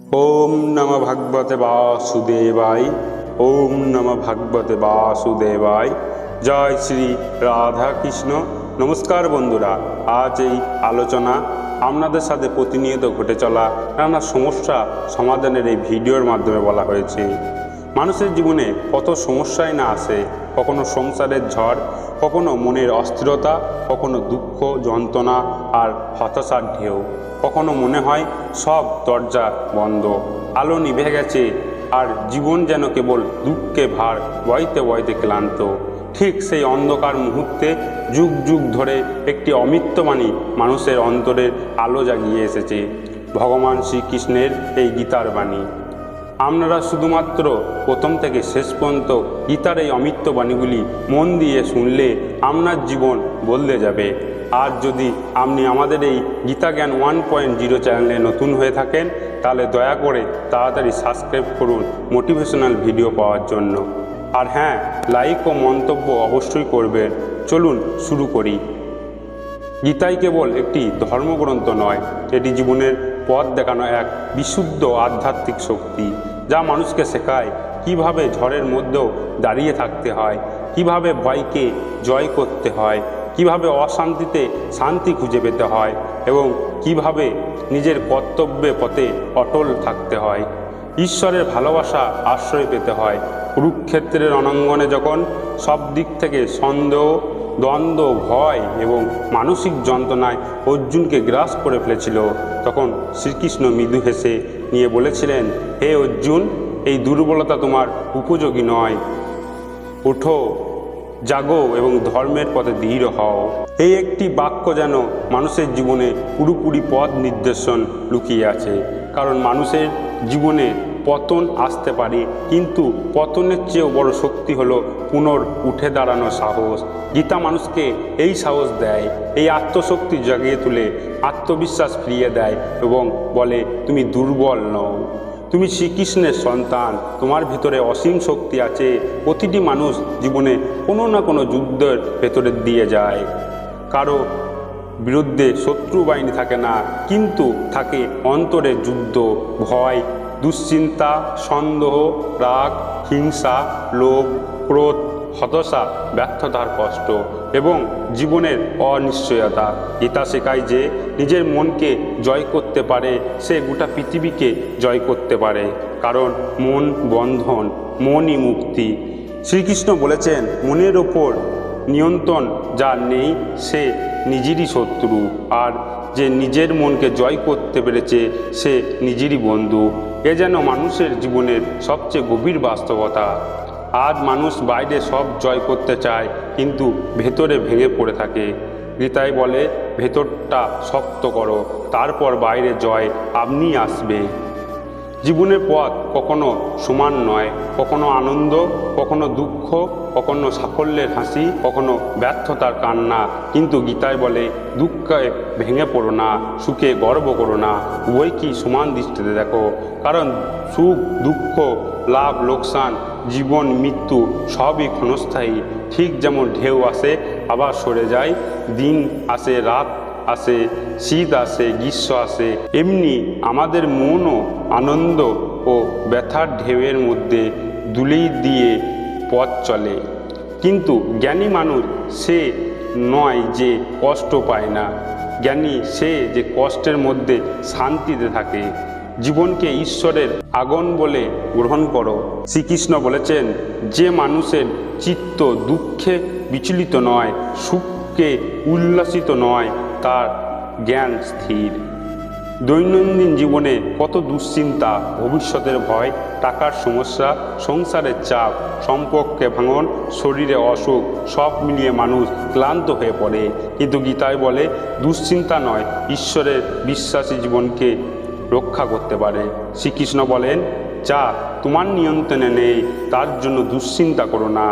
ओम नमः भगवते वासुदेवाय। ओम नमः भगवते वासुदेवाय। जय श्री राधा कृष्ण। नमस्कार बंधुरा, आज এই আলোচনা আপনাদের সাথে প্রতিনিয়ত ঘটে চলা নানা সমস্যা সমাধানের এই ভিডিওর মাধ্যমে বলা হয়েছে। মানুষের জীবনে কত সমস্যাই না আসে, কখনো সংসারের ঝড়, কখনো মনের অস্থিরতা, কখনো দুঃখ যন্ত্রণা আর হতাশার ঢেউ, কখনো মনে হয় সব দরজা বন্ধ, আলো নিভে গেছে আর জীবন যেন কেবল দুঃখে ভার বইতে বইতে ক্লান্ত। ঠিক সেই অন্ধকার মুহূর্তে যুগ যুগ ধরে একটি অমৃতবাণী মানুষের অন্তরের আলো জাগিয়ে এসেছে, ভগবান শ্রীকৃষ্ণের এই গীতার বাণী। আপনারা শুধুমাত্র প্রথম থেকে শেষ পর্যন্ত গীতার এই অমৃত বাণীগুলি মন দিয়ে শুনলে আপনার জীবন বদলে যাবে। আর যদি আপনি আমাদের এই গীতা জ্ঞান 1.0 চ্যানেলে নতুন হয়ে থাকেন, তাহলে দয়া করে তাড়াতাড়ি সাবস্ক্রাইব করুন মোটিভেশনাল ভিডিও পাওয়ার জন্য। আর হ্যাঁ, লাইক ও মন্তব্য অবশ্যই করবেন। চলুন শুরু করি। গীতাই কেবল একটি ধর্মগ্রন্থ নয়, এটি জীবনের পথ দেখানো এক বিশুদ্ধ আধ্যাত্মিক শক্তি, যা মানুষকে শেখায় কিভাবে ঝড়ের মধ্যেও দাঁড়িয়ে থাকতে হয়, কিভাবে ভয়কে জয় করতে হয়, কিভাবে অশান্তিতে শান্তি খুঁজে পেতে হয় এবং কিভাবে নিজের কর্তব্যে পথে অটল থাকতে হয়। ঈশ্বরের ভালোবাসা আশ্রয় পেতে হয়। কুরুক্ষেত্রের রণাঙ্গনে যখন সব দিক থেকে সন্দেহ, দ্বন্দ্ব, ভয় এবং মানসিক যন্ত্রণায় অর্জুনকে গ্রাস করে ফেলেছিল, তখন শ্রীকৃষ্ণ মৃদু হেসে নিয়ে বলেছিলেন, হে অর্জুন, এই দুর্বলতা তোমার উপযোগী নয়। ওঠো, জাগো এবং ধর্মের পথে দৃঢ় হও। এই একটি বাক্য যেন মানুষের জীবনে পুরোপুরি পথ নির্দেশন লুকিয়ে আছে। কারণ মানুষের জীবনে পতন আসতে পারে, কিন্তু পতনের চেয়েও বড় শক্তি হলো উঠে দাঁড়ানোর সাহস। গীতা মানুষকে এই সাহস দেয়, এই আত্মশক্তি জাগিয়ে তুলে, আত্মবিশ্বাস ফিরিয়ে দেয় এবং বলে, তুমি দুর্বল নও, তুমি শ্রীকৃষ্ণের সন্তান, তোমার ভিতরে অসীম শক্তি আছে। প্রতিটি মানুষ জীবনে কোনো না কোনো যুদ্ধের ভেতরে দিয়ে যায়। কারো বিরুদ্ধে শত্রু বাহিনী থাকে না, কিন্তু থাকে অন্তরের যুদ্ধ, ভয়, দুশ্চিন্তা, সন্দেহ, রাগ, হিংসা, লোভ, ক্রোধ, হতাশা, ব্যর্থতার কষ্ট এবং জীবনের অনিশ্চয়তা। গীতা শেখায় যে নিজের মনকে জয় করতে পারে, সে গোটা পৃথিবীকে জয় করতে পারে। কারণ মন বন্ধন, মনই মুক্তি। শ্রীকৃষ্ণ বলেছেন, মনের ওপর নিয়ন্ত্রণ যার নেই সে নিজেরই শত্রু, আর যে নিজের মনকে জয় করতে পেরেছে সে নিজেরই বন্ধু। এ যেন মানুষের জীবনের সবচেয়ে গভীর বাস্তবতা। আজ মানুষ বাইরে সব জয় করতে চায়, কিন্তু ভেতরে ভেঙে পড়ে থাকে। গীতায় বলে, ভেতরটা শক্ত করো, তারপর বাইরে জয় আপনি আসবে। জীবনের পথ কখনো সমান নয়, কখনো আনন্দ, কখনো দুঃখ, কখনো সাফল্যের হাসি, কখনো ব্যর্থতার কান্না। কিন্তু গীতায় বলে, দুঃখে ভেঙে পড়ো না, সুখে গর্ব করো না, উভয়কেই সমান দৃষ্টিতে দেখো। কারণ সুখ দুঃখ, লাভ লোকসান, জীবন মৃত্যু সবই ক্ষণস্থায়ী। ঠিক যেমন ঢেউ আসে আবার সরে যায়, দিন আসে রাত আসে, শীত আসে গ্রীষ্ম আসে, এমনি আমাদের মনও আনন্দ ও ব্যথার ঢেউয়ের মধ্যে দুলিয়ে দিয়ে পথ চলে। কিন্তু জ্ঞানী মানুষ সে নয় যে কষ্ট পায় না, জ্ঞানী সে যে কষ্টের মধ্যে শান্তিতে থাকে। জীবনকে ঈশ্বরের আগুন বলে গ্রহণ করো। শ্রীকৃষ্ণ বলেছেন, যে মানুষের চিত্ত দুঃখে বিচলিত নয়, সুখে উল্লাসিত নয়, তার জ্ঞান স্থির। দৈনন্দিন জীবনে কত দুশ্চিন্তা, ভবিষ্যতের ভয়, টাকার সমস্যা, সংসারের চাপ, সম্পর্কে ভাঙন, শরীরে অসুখ, সব মিলিয়ে মানুষ ক্লান্ত হয়ে পড়ে। কিন্তু গীতায় বলে, দুশ্চিন্তা নয়, ঈশ্বরের বিশ্বাসী জীবনকে রক্ষা করতে পারে। শ্রীকৃষ্ণ বলেন, যা তোমার নিয়ন্ত্রণে নেই তার জন্য দুশ্চিন্তা করো না,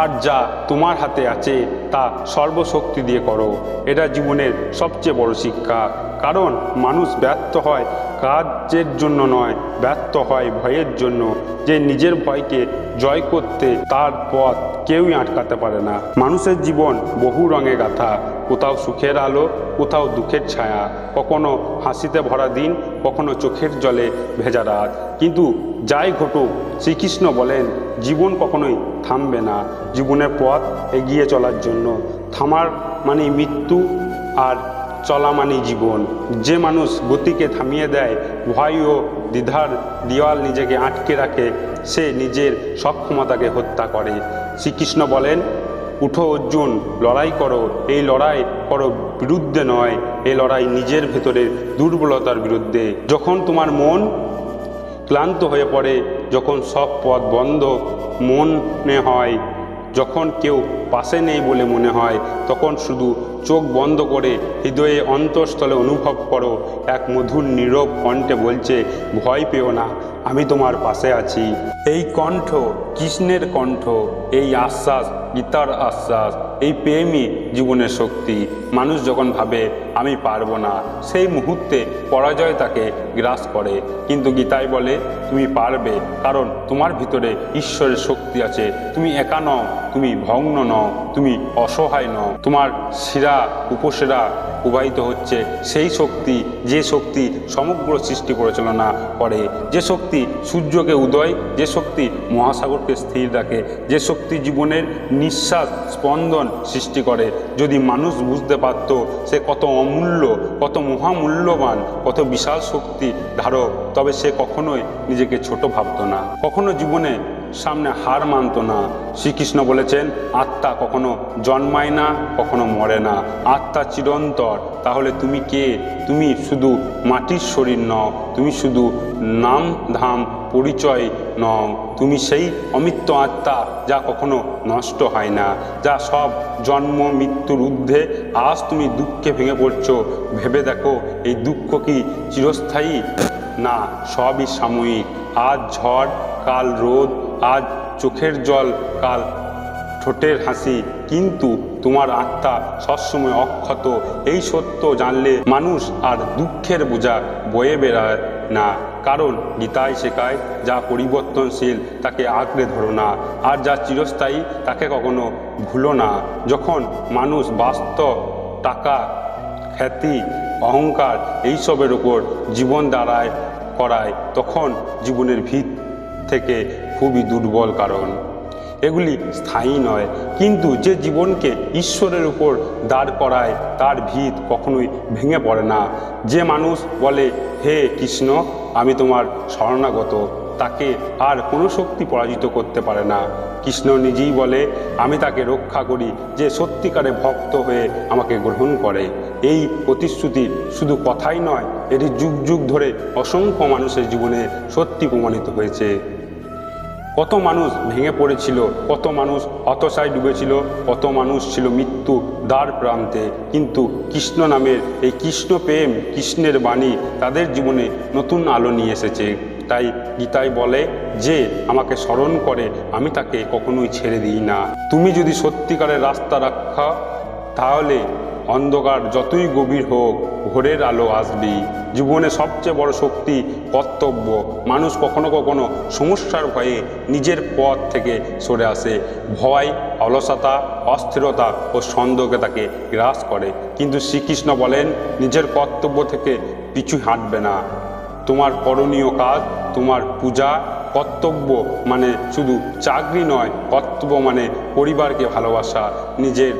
আর যা তোমার হাতে আছে তা সর্বশক্তি দিয়ে করো। এটা জীবনের সবচেয়ে বড় শিক্ষা। কারণ মানুষ ব্যর্থ হয় কাজের জন্য নয়, ব্যর্থ হয় ভয়ের জন্য। যে নিজের ভয়কে জয় করতে, তার পথ কেউই আটকাতে পারে না। মানুষের জীবন বহু রঙে গাঁথা, কোথাও সুখের আলো, কোথাও দুঃখের ছায়া, কখনো হাসিতে ভরা দিন, কখনো চোখের জলে ভেজা রাত। কিন্তু যাই ঘটুক, শ্রীকৃষ্ণ বলেন জীবন কখনোই থামবে না। জীবনের পথ এগিয়ে চলার জন্য থামার মানে মৃত্যু, আর চলা মানে জীবন। যে মানুষ গতিকে থামিয়ে দেয়, ভয় ও দ্বিধার দেওয়াল নিজেকে আটকে রাখে, সে নিজের সক্ষমতাকে হত্যা করে। শ্রীকৃষ্ণ বলেন, উঠো অর্জুন, লড়াই করো। এই লড়াই করো বিরুদ্ধে নয়, এই লড়াই নিজের ভেতরের দুর্বলতার বিরুদ্ধে। যখন তোমার মন ক্লান্ত হয়ে পড়ে, যখন সব পথ বন্ধ মনে হয়, যখন কেউ পাশে নেই বলে মনে হয়, তখন শুধু চোখ বন্ধ করে হৃদয়ে অন্তঃস্থলে অনুভব করো, এক মধুর নীরব কণ্ঠে বলছে, ভয় পেও না, আমি তোমার পাশে আছি। এই কণ্ঠ কৃষ্ণের কণ্ঠ, এই আশ্বাস গীতার আশ্বাস, এই প্রেমই জীবনের শক্তি। মানুষ যখন ভাবে আমি পারবো না, সেই মুহূর্তে পরাজয় তাকে গ্রাস করে। কিন্তু গীতায় বলে তুমি পারবে, কারণ তোমার ভিতরে ঈশ্বরের শক্তি আছে। তুমি একা নও, তুমি ভগ্ন নও, তুমি অসহায় নও। তোমার শিরা উপশিরা প্রবাহিত হচ্ছে সেই শক্তি, যে শক্তি সমগ্র সৃষ্টি পরিচালনা করে, যে শক্তি সূর্যকে উদয়, যে শক্তি মহাসাগরকে স্থির রাখে, যে শক্তি জীবনের নিঃশ্বাস স্পন্দন সৃষ্টি করে। যদি মানুষ বুঝতে পারত সে কত অমূল্য, কত মহামূল্যবান, কত বিশাল শক্তি ধারক, তবে সে কখনোই নিজেকে ছোট ভাবত না, কখনো জীবনে সামনে হার মানত না। শ্রীকৃষ্ণ বলেছেন, আত্মা কখনো জন্মায় না, কখনো মরে না, আত্মা চিরন্তর। তাহলে তুমি কে? তুমি শুধু মাটির শরীর নও, তুমি শুধু নাম ধাম পরিচয় নও, তুমি সেই অমৃত আত্মা যা কখনো নষ্ট হয় না, যা সব জন্ম মৃত্যুর ঊর্ধ্বে। আজ তুমি দুঃখে ভেঙে পড়ছো, ভেবে দেখো এই দুঃখ কি চিরস্থায়ী? না, সবই সাময়িক। আজ ঝড়, কাল রোদ, আজ চোখের জল, কাল ঠোঁটের হাসি, কিন্তু তোমার আত্মা সবসময় অক্ষত। এই সত্য জানলে মানুষ আর দুঃখের বোঝা বয়ে বেড়ায় না। কারণ গীতায় শেখায়, যা পরিবর্তনশীল তাকে আঁকড়ে ধরো না, আর যা চিরস্থায়ী তাকে কখনো ভুলো না। যখন মানুষ বাস্তব টাকা, খ্যাতি, অহংকার এইসবের ওপর জীবন দাঁড়ায় করায়, তখন জীবনের ভিত থেকে খুবই দুর্বল, কারণ এগুলি স্থায়ী নয়। কিন্তু যে জীবনকে ঈশ্বরের উপর দাঁড় করায়, তার ভিত কখনোই ভেঙে পড়ে না। যে মানুষ বলে, হে কৃষ্ণ আমি তোমার শরণাগত, তাকে আর কোনো শক্তি পরাজিত করতে পারে না। কৃষ্ণ নিজেই বলে, আমি তাকে রক্ষা করি যে সত্যিকারে ভক্ত হয়ে আমাকে গ্রহণ করে। এই প্রতিশ্রুতি শুধু কথাই নয়, এটি যুগ যুগ ধরে অসংখ্য মানুষের জীবনে সত্যি প্রমাণিত হয়েছে। কত মানুষ ভেঙে পড়েছিল, কত মানুষ হতাশায় ডুবেছিল, কত মানুষ ছিল মৃত্যু দ্বার প্রান্তে, কিন্তু কৃষ্ণ নামের এই কৃষ্ণ প্রেম, কৃষ্ণের বাণী তাদের জীবনে নতুন আলো নিয়ে এসেছে। তাই গীতায় বলে, যে আমাকে স্মরণ করে আমি তাকে কখনোই ছেড়ে দিই না। তুমি যদি সত্যিকারের রাস্তা রক্ষা, তাহলে অন্ধকার যতই গভীর হোক ভোরের আলো আসবেই। জীবনে সবচেয়ে বড় শক্তি কর্তব্য। মানুষ কখনো কখনো সমস্যার ভয়ে নিজের পথ থেকে সরে আসে। ভয়, অলসতা, অস্থিরতা ও সন্দেহকে তাকে গ্রাস করে। কিন্তু শ্রীকৃষ্ণ বলেন, নিজের কর্তব্য থেকে পিছু হাঁটবে না। তোমার করণীয় কাজ, তোমার পূজা, কর্তব্য মানে শুধু চাকরি নয়, কর্তব্য মানে পরিবারকে ভালোবাসা, নিজের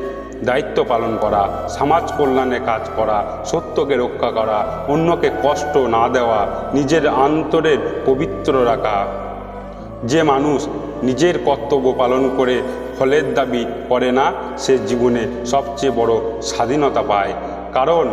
দায়িত্ব পালন করা, সমাজ কল্যাণে কাজ করা, সত্যকে রক্ষা করা, অন্যকে কষ্ট না দেওয়া, নিজের অন্তরের পবিত্র রাখা। যে মানুষ নিজের কর্তব্য পালন করে ফলের দাবি করে না, সে জীবনে সবচেয়ে বড় স্বাধীনতা পায়। কারণ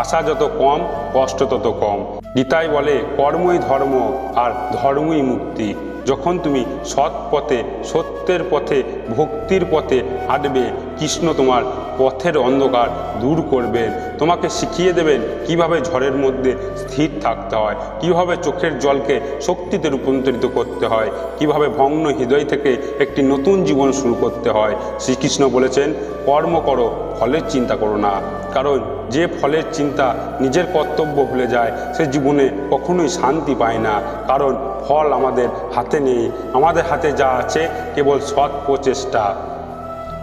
আশা যত কম, কষ্ট তত কম। গীতায় বলে, কর্মই ধর্ম আর ধর্মই মুক্তি। যখন তুমি সৎ পথে, সত্যের পথে, ভক্তির পথে হাঁটবে, কৃষ্ণ তোমার পথের অন্ধকার দূর করবেন। তোমাকে শিখিয়ে দেবেন কিভাবে ঝড়ের মধ্যে স্থির থাকতে হয়, কিভাবে চোখের জলকে শক্তিতে রূপান্তরিত করতে হয়, কিভাবে ভগ্ন হৃদয় থেকে একটি নতুন জীবন শুরু করতে হয়। শ্রীকৃষ্ণ বলেছেন, কর্ম করো, ফলের চিন্তা করো না। কারণ যে ফলের চিন্তা, নিজের কর্তব্য ভুলে যায়, সে জীবনে কখনোই শান্তি পায় না। কারণ ফল আমাদের হাতে নেই, আমাদের হাতে যা আছে কেবল সৎ প্রচেষ্টা।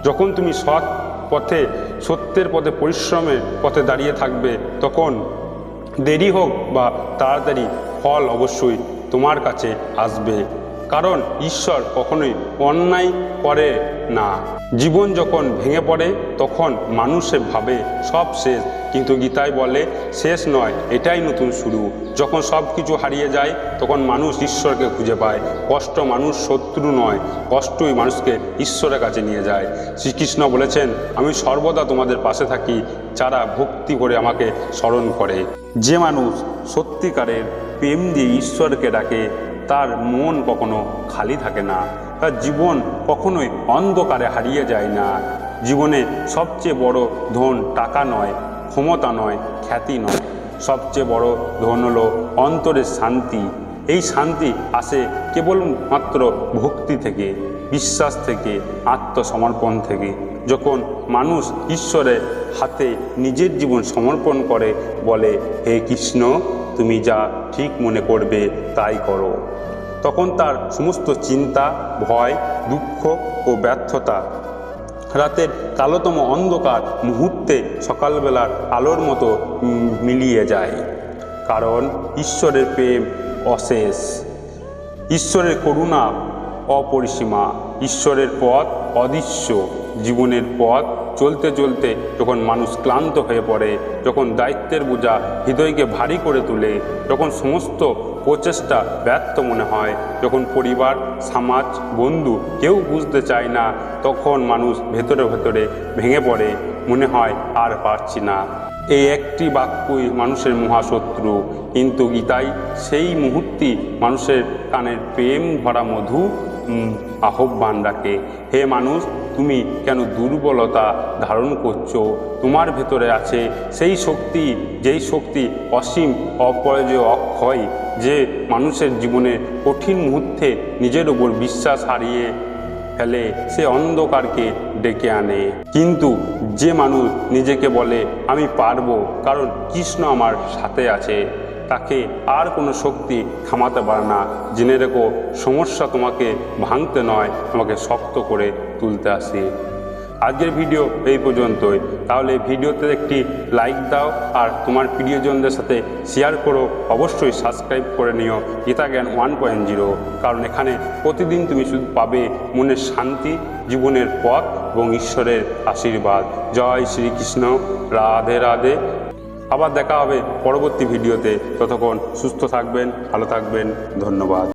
যখন তুমি সৎ পথে, সত্যের পথে, পরিশ্রমের পথে দাঁড়িয়ে থাকবে, তখন দেরি হোক বা তাড়াতাড়ি ফল অবশ্যই তোমার কাছে আসবে। কারণ ঈশ্বর কখনোই অন্যায় করে না। জীবন যখন ভেঙে পড়ে তখন মানুষে ভাবে সব শেষ, কিন্তু গীতায় বলে শেষ নয়, এটাই নতুন শুরু। যখন সব কিছু হারিয়ে যায় তখন মানুষ ঈশ্বরকে খুঁজে পায়। কষ্ট মানুষ শত্রু নয়, কষ্টই মানুষকে ঈশ্বরের কাছে নিয়ে যায়। শ্রীকৃষ্ণ বলেছেন, আমি সর্বদা তোমাদের পাশে থাকি যারা ভক্তি করে আমাকে স্মরণ করে। যে মানুষ সত্যিকারের প্রেম দিয়ে ঈশ্বরকে ডাকে তার মন কখনো খালি থাকে না, তার জীবন কখনোই অন্ধকারে হারিয়ে যায় না। জীবনে সবচেয়ে বড় ধন টাকা নয়, ক্ষমতা নয়, খ্যাতি নয়, সবচেয়ে বড় ধন হলো অন্তরের শান্তি। এই শান্তি আসে কেবলমাত্র ভক্তি থেকে, বিশ্বাস থেকে, আত্মসমর্পণ থেকে। যখন মানুষ ঈশ্বরের হাতে নিজের জীবন সমর্পণ করে, বলে হে কৃষ্ণ, তুমি যা ঠিক মনে করবে তাই করো, তখন তার সমস্ত চিন্তা, ভয়, দুঃখ ও ব্যর্থতা রাতের কালোতম অন্ধকার মুহূর্তে সকালবেলার আলোর মতো মিলিয়ে যায়। কারণ ঈশ্বরের প্রেম অশেষ, ঈশ্বরের করুণা অপরিসীমা, ঈশ্বরের পথ অদৃশ্য। জীবনের পথ চলতে চলতে যখন মানুষ ক্লান্ত হয়ে পড়ে, যখন দায়িত্বের বোঝা হৃদয়কে ভারী করে তোলে, যখন সমস্ত প্রচেষ্টা ব্যর্থ মনে হয়, যখন পরিবার, সমাজ, বন্ধু কেউ বুঝতে চায় না, তখন মানুষ ভেতরে ভেতরে ভেঙে পড়ে, মনে হয় আর পারছি না। এই একটি বাক্যই মানুষের মহাশত্রু, কিন্তু গীতায় সেই মুহূর্তে মানুষের কানের প্রেম ভরা মধু আহ্বান ডাকে, হে মানুষ, তুমি কেন দুর্বলতা ধারণ করছো? তোমার ভেতরে আছে সেই শক্তি, যেই শক্তি অসীম, অপরাজেয়, অক্ষয়, যে মানুষের জীবনে কঠিন মুহূর্তে নিজের ওপর বিশ্বাস হারিয়ে ফেলে, সে অন্ধকারকে ডেকে আনে। কিন্তু যে মানুষ নিজেকে বলে আমি পারবো কারণ কৃষ্ণ আমার সাথে আছে, তাকে আর কোনো শক্তি থামাতে পারে না। জেনে রেখো, সমস্যা তোমাকে ভাঙতে নয়, তোমাকে শক্ত করে তুলতে আসে। আজকের ভিডিও এই পর্যন্তই। তাহলে ভিডিওতে একটি লাইক দাও আর তোমার প্রিয়জনদের সাথে শেয়ার করো। অবশ্যই সাবস্ক্রাইব করে নিও গীতা জ্ঞান 1.0, কারণ এখানে প্রতিদিন তুমি শুধু পাবে মনের শান্তি, জীবনের পথ এবং ঈশ্বরের আশীর্বাদ। জয় শ্রীকৃষ্ণ, রাধে রাধে। আবার দেখা হবে পরবর্তী ভিডিওতে। ততক্ষণ সুস্থ থাকবেন, ভালো থাকবেন। ধন্যবাদ।